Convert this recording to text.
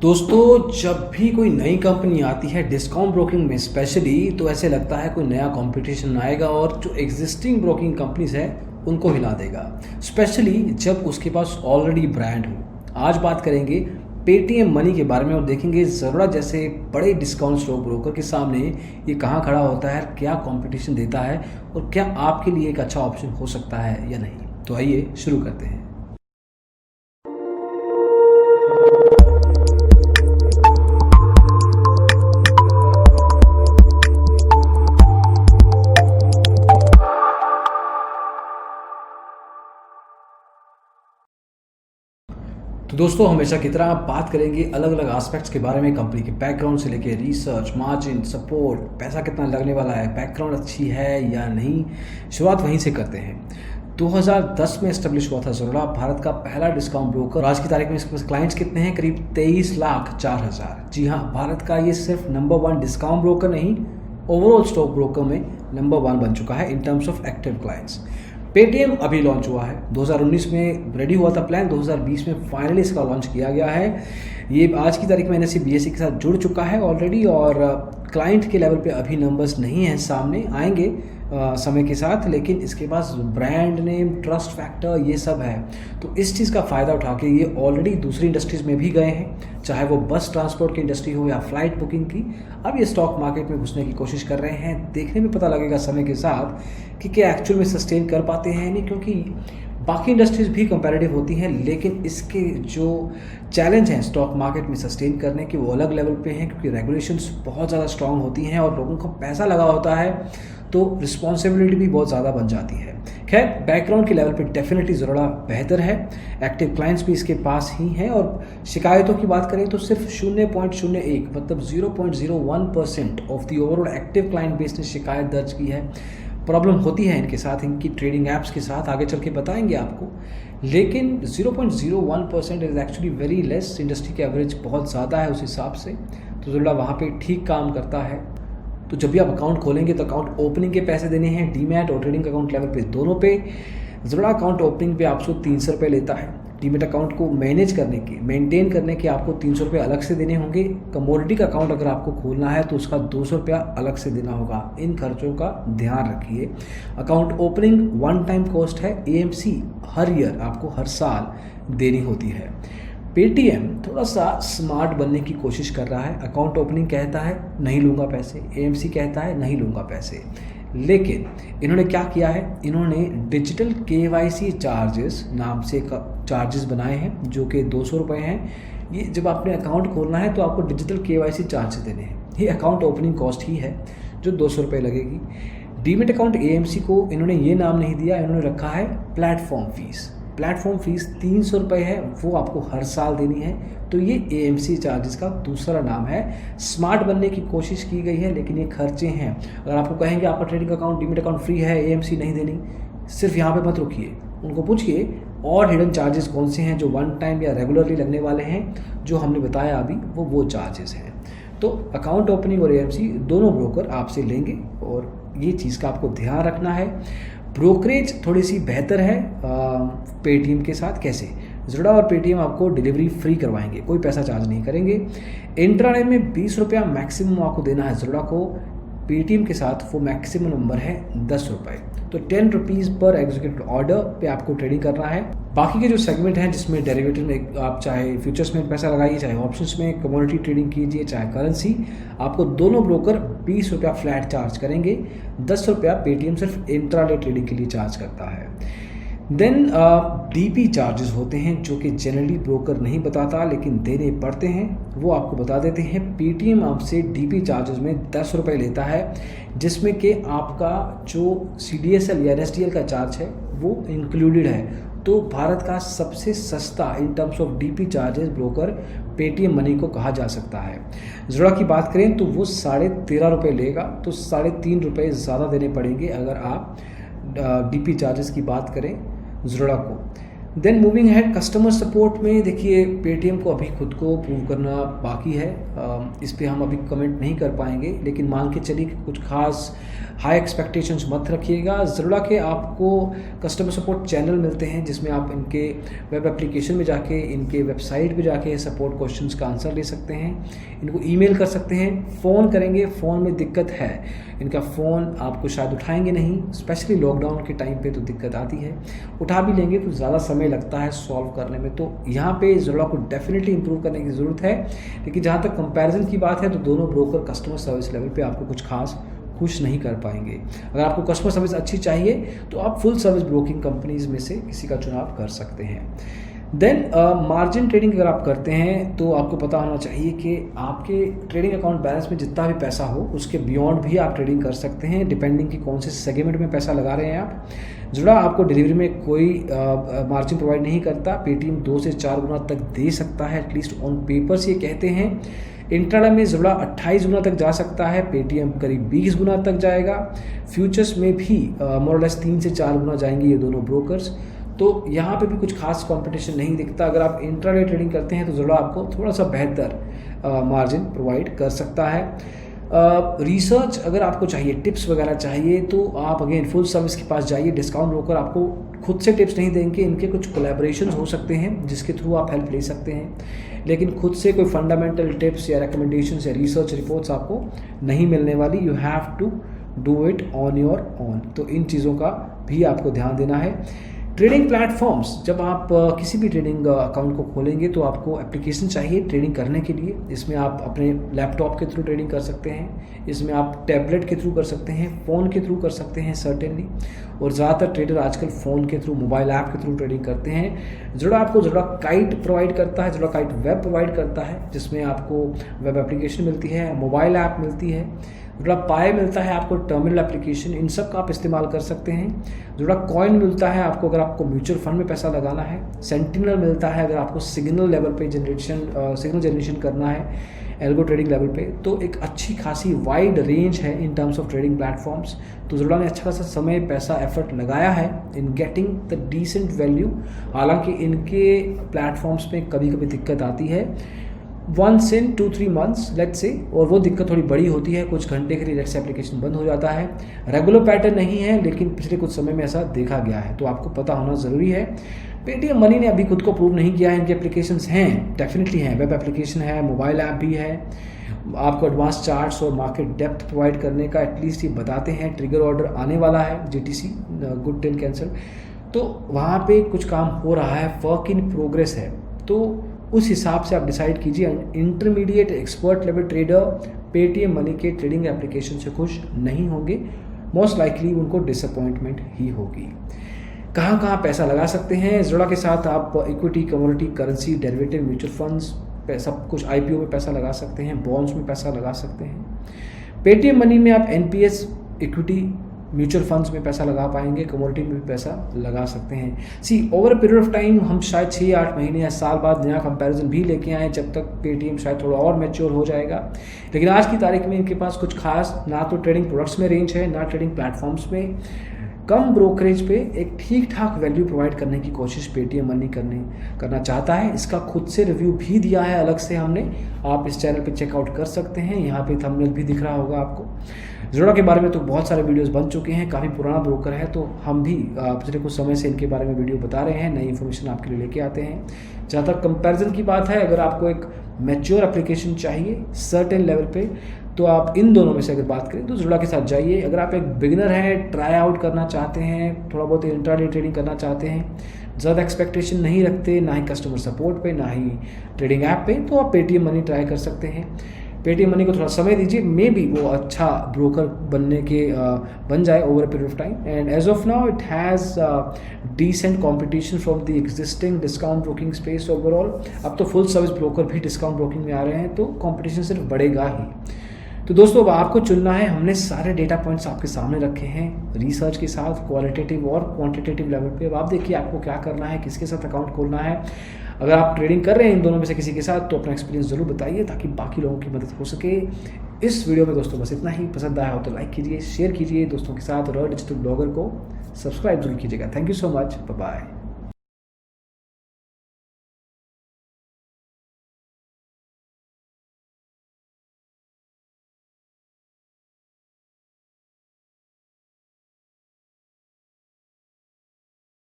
दोस्तों, जब भी कोई नई कंपनी आती है डिस्काउंट ब्रोकिंग में स्पेशली, तो ऐसे लगता है कोई नया कंपटीशन आएगा और जो एग्जिस्टिंग ब्रोकिंग कंपनीज है उनको हिला देगा, स्पेशली जब उसके पास ऑलरेडी ब्रांड हो। आज बात करेंगे पेटीएम मनी के बारे में और देखेंगे ज़रूरा जैसे बड़े डिस्काउंट स्टॉक ब्रोकर के सामने ये कहाँ खड़ा होता है, क्या कंपटीशन देता है और क्या आपके लिए एक अच्छा ऑप्शन हो सकता है या नहीं। तो आइए शुरू करते हैं। तो दोस्तों, हमेशा की तरह आप बात करेंगे अलग अलग एस्पेक्ट्स के बारे में, कंपनी के बैकग्राउंड से लेके रिसर्च, मार्जिन, सपोर्ट, पैसा कितना लगने वाला है, बैकग्राउंड अच्छी है या नहीं। शुरुआत वहीं से करते हैं। 2010 में एस्टेब्लिश हुआ था ज़रूरा, भारत का पहला डिस्काउंट ब्रोकर। आज की तारीख में इसके पास क्लाइंट्स कितने हैं? करीब 23,04,000। जी हाँ, भारत का ये सिर्फ नंबर 1 डिस्काउंट ब्रोकर नहीं, ओवरऑल स्टॉक ब्रोकर में नंबर 1 बन चुका है in terms of active clients. Paytm अभी लॉन्च हुआ है, 2019 में रेडी हुआ था प्लान, 2020 में फाइनली इसका लॉन्च किया गया है। ये आज की तारीख में एनएसई बीएसई के साथ जुड़ चुका है ऑलरेडी और क्लाइंट के लेवल पे अभी नंबर्स नहीं हैं, सामने आएंगे समय के साथ, लेकिन इसके पास ब्रांड नेम, ट्रस्ट फैक्टर, ये सब है। तो इस चीज़ का फ़ायदा उठा के ये ऑलरेडी दूसरी इंडस्ट्रीज़ में भी गए हैं, चाहे वो बस ट्रांसपोर्ट की इंडस्ट्री हो या फ्लाइट बुकिंग की। अब ये स्टॉक मार्केट में घुसने की कोशिश कर रहे हैं। देखने में पता लगेगा समय के साथ कि क्या एक्चुअल में सस्टेन कर पाते हैं नहीं, क्योंकि बाकी इंडस्ट्रीज़ भी कंपैरेटिव होती हैं, लेकिन इसके जो चैलेंज हैं स्टॉक मार्केट में सस्टेन करने के, वो अलग लेवल पे हैं, क्योंकि रेगुलेशंस बहुत ज़्यादा स्ट्रांग होती हैं और लोगों को पैसा लगा होता है, तो रिस्पॉन्सिबिलिटी भी बहुत ज़्यादा बन जाती है। खैर, बैकग्राउंड के लेवल पे डेफिनेटली ज़रूरा बेहतर है, एक्टिव क्लाइंट्स भी इसके पास ही हैं और शिकायतों की बात करें तो सिर्फ 0.01 मतलब 0.01% of the overall active client base ने शिकायत दर्ज की है। प्रॉब्लम होती है इनके साथ, इनकी ट्रेडिंग ऐप्स के साथ, आगे चल के बताएंगे आपको, लेकिन 0.01% is actually very less. Industry के एवरेज बहुत ज़्यादा है उस हिसाब से, तो ज़रूरा वहाँ पे ठीक काम करता है। तो जब भी आप अकाउंट खोलेंगे तो अकाउंट ओपनिंग के पैसे देने हैं, डीमैट और ट्रेडिंग अकाउंट लेवल पे दोनों पे। ज़रूरा अकाउंट ओपनिंग पे आपको 300 रुपये लेता है। डीमैट अकाउंट को मैनेज करने के, मेंटेन करने के आपको 300 रुपये अलग से देने होंगे। कमोडिटी का अकाउंट अगर आपको खोलना है तो उसका 200 रुपया अलग से देना होगा। इन खर्चों का ध्यान रखिए। Account opening one time cost है, एएमसी हर ईयर आपको हर साल देनी होती है। पेटीएम थोड़ा सा स्मार्ट बनने की कोशिश कर रहा है। अकाउंट ओपनिंग कहता है नहीं लूँगा पैसे, एएमसी कहता है नहीं लूँगा पैसे, लेकिन इन्होंने क्या किया है, इन्होंने डिजिटल केवाईसी चार्जेस नाम से चार्जेस बनाए हैं जो कि 200 रुपये हैं। ये जब आपने अकाउंट खोलना है तो आपको डिजिटल केवाईसी चार्जेस देने हैं। ये अकाउंट ओपनिंग कॉस्ट ही है जो 200 रुपये लगेगी। डीमैट अकाउंट एएमसी को इन्होंने ये नाम नहीं दिया, इन्होंने रखा है प्लेटफॉर्म फीस। प्लेटफॉर्म फीस 300 रुपये है, वो आपको हर साल देनी है। तो ये एएमसी चार्जेस का दूसरा नाम है। स्मार्ट बनने की कोशिश की गई है, लेकिन ये खर्चे हैं। अगर आपको कहेंगे आपका trading account, demat account free है, एएमसी नहीं देनी, सिर्फ यहाँ पे मत रुकिए, उनको पूछिए और हिडन चार्जेस कौन से हैं जो वन टाइम या रेगुलरली लगने वाले हैं। जो हमने बताया अभी वो चार्जेस हैं। तो अकाउंट ओपनिंग और एएमसी दोनों ब्रोकर आपसे लेंगे और ये चीज़ का आपको ध्यान रखना है। ब्रोकरेज थोड़ी सी बेहतर है पेटीएम के साथ। कैसे? ज़रूरा और पेटीएम आपको डिलीवरी फ्री करवाएंगे, कोई पैसा चार्ज नहीं करेंगे। इंट्राडे में 20 रुपया मैक्सिमम आपको देना है ज़रूरा को। पेटीएम के साथ वो मैक्सिमम नंबर है 10 रुपये, तो 10 रुपीज़ पर एग्जीक्यूटिव ऑर्डर पे आपको ट्रेडिंग करना है। बाकी के जो सेगमेंट हैं जिसमें डेरिवेटिव में आप चाहे फ्यूचर्स में पैसा लगाइए, चाहे ऑप्शंस में कमोडिटी ट्रेडिंग कीजिए, चाहे करेंसी, आपको दोनों ब्रोकर 20 रुपया फ्लैट चार्ज करेंगे। 10 रुपया पेटीएम सिर्फ इंट्राडे ट्रेडिंग के लिए चार्ज करता है। देन डीपी चार्जेस होते हैं जो कि जनरली ब्रोकर नहीं बताता लेकिन देने पड़ते हैं, वो आपको बता देते हैं। पेटीएम आपसे डीपी चार्जेस में 10 रुपये लेता है, जिसमें कि आपका जो सीडीएसएल या एनएसडीएल का चार्ज है वो इंक्लूडेड है। तो भारत का सबसे सस्ता in terms of DP charges broker Paytm money को कहा जा सकता है। ज़रूरा की बात करें तो वो 13.5 रुपये लेगा, तो 3.5 रुपये ज़्यादा देने पड़ेंगे अगर आप डीपी चार्जेस की बात करें ज़रूरा को। Then moving ahead customer support में देखिए पेटीएम को अभी खुद को प्रूव करना बाकी है, इस पे हम अभी कमेंट नहीं कर पाएंगे, लेकिन मान के चलिए कि कुछ खास हाई एक्सपेक्टेशंस मत रखिएगा। ज़रूरा के आपको कस्टमर सपोर्ट चैनल मिलते हैं जिसमें आप इनके वेब एप्लीकेशन में जाके, इनके वेबसाइट पे जाके सपोर्ट क्वेश्चंस का आंसर ले सकते हैं, इनको ईमेल कर सकते हैं, फ़ोन करेंगे, फ़ोन में दिक्कत है, इनका फ़ोन आपको शायद उठाएंगे नहीं, स्पेशली लॉकडाउन के टाइम पे तो दिक्कत आती है, उठा भी लेंगे तो ज़्यादा समय लगता है सॉल्व करने में, तो यहाँ पे ज़रूर आपको डेफिनेटली इंप्रूव करने की ज़रूरत है। लेकिन जहाँ तक कंपैरिजन की बात है तो दोनों ब्रोकर कस्टमर सर्विस लेवल पे आपको कुछ खास खुश नहीं कर पाएंगे। अगर आपको कस्टमर सर्विस अच्छी चाहिए तो आप फुल सर्विस ब्रोकिंग कंपनीज में से किसी का चुनाव कर सकते हैं। देन मार्जिन ट्रेडिंग अगर आप करते हैं तो आपको पता होना चाहिए कि आपके ट्रेडिंग अकाउंट बैलेंस में जितना भी पैसा हो उसके बियॉन्ड भी आप ट्रेडिंग कर सकते हैं, डिपेंडिंग कि कौन से सेगमेंट में पैसा लगा रहे हैं आप। जुड़ा आपको डिलीवरी में कोई मार्जिन प्रोवाइड नहीं करता, पेटीएम 2 से 4 गुना तक दे सकता है, एटलीस्ट ऑन पेपर्स ये कहते हैं। इंट्राडे में जुड़ा 28 गुना तक जा सकता है, पेटीएम करीब 20 गुना तक जाएगा, फ्यूचर्स में भी मोरलेस 3 से 4 गुना जाएंगे ये दोनों ब्रोकर्स। तो यहाँ पे भी कुछ खास कंपटीशन नहीं दिखता। अगर आप इंट्राडे ट्रेडिंग करते हैं तो ज़रूर आपको थोड़ा सा बेहतर मार्जिन प्रोवाइड कर सकता है। रिसर्च अगर आपको चाहिए, टिप्स वगैरह चाहिए तो आप अगेन फुल सर्विस के पास जाइए। डिस्काउंट ब्रोकर आपको खुद से टिप्स नहीं देंगे, इनके कुछ कोलैबोरेशंस हो सकते हैं जिसके थ्रू आप हेल्प ले सकते हैं, लेकिन खुद से कोई फंडामेंटल टिप्स या रिकमेंडेशंस या रिसर्च रिपोर्ट्स आपको नहीं मिलने वाली। You have to do it on your own. तो इन चीज़ों का भी आपको ध्यान देना है। ट्रेडिंग प्लेटफॉर्म्स, जब आप किसी भी ट्रेडिंग अकाउंट को खोलेंगे तो आपको एप्लीकेशन चाहिए ट्रेडिंग करने के लिए। इसमें आप अपने लैपटॉप के थ्रू ट्रेडिंग कर सकते हैं, इसमें आप टैबलेट के थ्रू कर सकते हैं, फ़ोन के थ्रू कर सकते हैं सर्टेनली, और ज़्यादातर ट्रेडर आजकल फ़ोन के थ्रू, मोबाइल ऐप के थ्रू ट्रेडिंग करते हैं। ज़रूर आपको ज़रूर काइट प्रोवाइड करता है, ज़रूर काइट वेब प्रोवाइड करता है जिसमें आपको वेब एप्लीकेशन मिलती है, मोबाइल ऐप मिलती है, जुड़ा पाए मिलता है आपको टर्मिनल एप्लीकेशन, इन सब का आप इस्तेमाल कर सकते हैं। जुड़ा कॉइन मिलता है आपको अगर आपको म्यूचुअल फंड में पैसा लगाना है। सेंटिनल मिलता है अगर आपको सिग्नल लेवल पे सिग्नल जनरेशन करना है, एल्गो ट्रेडिंग लेवल पे। तो एक अच्छी खासी वाइड रेंज है in terms of trading platforms. तो जुड़ा ने अच्छा खासा समय, पैसा, एफर्ट लगाया है in getting the decent value. हालांकि इनके प्लेटफॉर्म्स में कभी कभी दिक्कत आती है, once in 2-3 months let's say, और वो दिक्कत थोड़ी बड़ी होती है, कुछ घंटे के लिए लेट्स से एप्लीकेशन बंद हो जाता है। रेगुलर पैटर्न नहीं है लेकिन पिछले कुछ समय में ऐसा देखा गया है, तो आपको पता होना ज़रूरी है। पेटीएम मनी ने अभी खुद को प्रूव नहीं किया है, इनके एप्लीकेशंस हैं, डेफिनेटली हैं, वेब एप्लीकेशन है, मोबाइल ऐप भी है, आपको एडवांस चार्ट्स और मार्केट डेप्थ प्रोवाइड करने का एटलीस्ट ये बताते हैं। ट्रिगर ऑर्डर आने वाला है GTC गुड टिल कैंसल, तो वहाँ पे कुछ काम हो रहा है, वर्क इन प्रोग्रेस है। तो उस हिसाब से आप डिसाइड कीजिए। Intermediate expert level trader Paytm money के ट्रेडिंग एप्लीकेशन से खुश नहीं होंगे, मोस्ट लाइकली उनको डिसअपॉइंटमेंट ही होगी। कहाँ पैसा लगा सकते हैं? ज़रूरा के साथ आप equity, commodity, currency, derivative, mutual funds, सब कुछ IPO में पैसा लगा सकते हैं, बॉन्ड्स में पैसा लगा सकते हैं। पेटीएम मनी में आप NPS, इक्विटी, म्यूचुअल फंड्स में पैसा लगा पाएंगे, कमोडिटी में भी पैसा लगा सकते हैं। Over a period of time हम शायद 6-8 महीने या साल बाद नया कंपैरिजन भी लेके आएँ, जब तक पेटीएम शायद थोड़ा और मैच्योर हो जाएगा। लेकिन आज की तारीख में इनके पास कुछ खास ना तो ट्रेडिंग प्रोडक्ट्स में रेंज है, ना ट्रेडिंग प्लेटफॉर्म्स में। कम ब्रोकरेज पे एक ठीक ठाक वैल्यू प्रोवाइड करने की कोशिश पेटीएम मनी करना चाहता है। इसका खुद से रिव्यू भी दिया है अलग से हमने, आप इस चैनल पे चेकआउट कर सकते हैं। यहाँ पे थंबनेल भी दिख रहा होगा आपको। ज़रूरा के बारे में तो बहुत सारे वीडियोस बन चुके हैं, काफ़ी पुराना ब्रोकर है, तो हम भी पिछले कुछ समय से इनके बारे में वीडियो बता रहे हैं, नई इन्फॉर्मेशन आपके लिए लेके आते हैं। जहाँ तक कंपैरिजन की बात है, अगर आपको एक मैच्योर एप्लीकेशन चाहिए सर्टेन लेवल पे, तो आप इन दोनों में से अगर बात करें तो ज़रूरा के साथ जाइए। अगर आप एक बिगिनर हैं, ट्राई आउट करना चाहते हैं, थोड़ा बहुत इंट्राडे ट्रेडिंग करना चाहते हैं, ज़्यादा एक्सपेक्टेशन नहीं रखते, ना ही कस्टमर सपोर्ट पे, ना ही ट्रेडिंग ऐप पे, तो आप पेटीएम मनी ट्राई कर सकते हैं। पेटीएम मनी को थोड़ा समय दीजिए, मे बी वो अच्छा ब्रोकर बन जाए over a period of time. And as of now it has decent competition from the existing discount broking space overall. अब तो फुल सर्विस ब्रोकर भी डिस्काउंट ब्रोकिंग में आ रहे हैं, तो कॉम्पिटिशन सिर्फ बढ़ेगा ही। तो दोस्तों अब आपको चुनना है, हमने सारे डेटा पॉइंट्स आपके सामने रखे हैं रिसर्च के साथ, क्वालिटेटिव और क्वांटिटेटिव लेवल पे। अब आप देखिए आपको क्या करना है, किसके साथ अकाउंट खोलना है। अगर आप ट्रेडिंग कर रहे हैं इन दोनों में से किसी के साथ, तो अपना एक्सपीरियंस ज़रूर बताइए ताकि बाकी लोगों की मदद हो सके। इस वीडियो में दोस्तों बस इतना ही। पसंद आया हो तो लाइक कीजिए, शेयर कीजिए दोस्तों के साथ, और डिजिटल ब्लॉगर को सब्सक्राइब जरूर कीजिएगा। Thank you so much, bye bye.